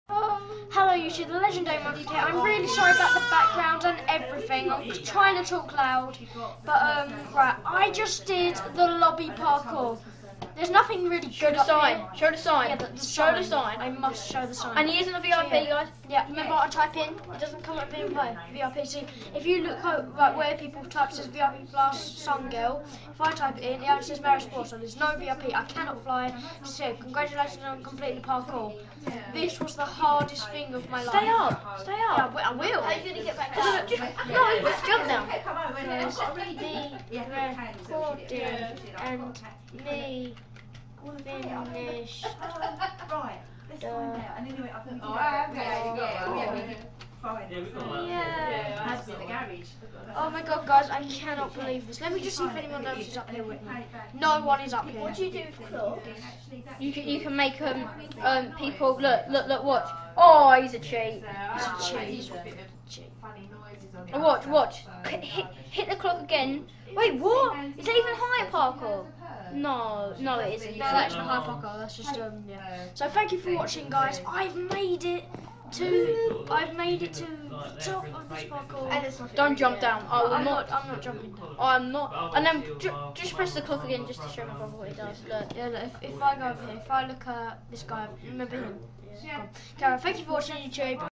Hello YouTube, the legendary Monkey here. I'm really sorry about the background and everything. I'm trying to talk loud, but right, I just did the lobby parkour. There's nothing really Show good the up sign. here. Show the sign. Yeah, the Show the sign. I must show the sign. And he isn't a VIP, guys. Yeah, remember I type in, it doesn't come up in VIP. See, if you look right where people type, it says VIP plus Sun Girl. If I type it in, it says Mario Sports, so there's no VIP. I cannot fly. So, congratulations on completing the parkour. This was the hardest thing of my life. Stay up. Stay up. Yeah, I will. How are you going to get back down? No, just jump down. There's the recording and me finished. Right. Let's find out. And anyway, I think Oh my god, guys, I cannot believe this. Let me just see if anyone else is up here with me. No one is up here. What do you do with clock? You can make people look watch. Oh, he's a cheat. It's a cheat. Watch. Hit the clock again. Wait, what? Is that even higher parkour? No, it isn't. No, that's not high parkour. That's just yeah. So thank you for watching, guys. I've made it to the top of this parkour. Don't jump down. I'm not jumping down. I'm not. And then just press the clock again just to show my brother what he does. Look. Yeah, look, if I go over here, if I look at this guy, remember him? Yeah. Karen, thank you for watching YouTube.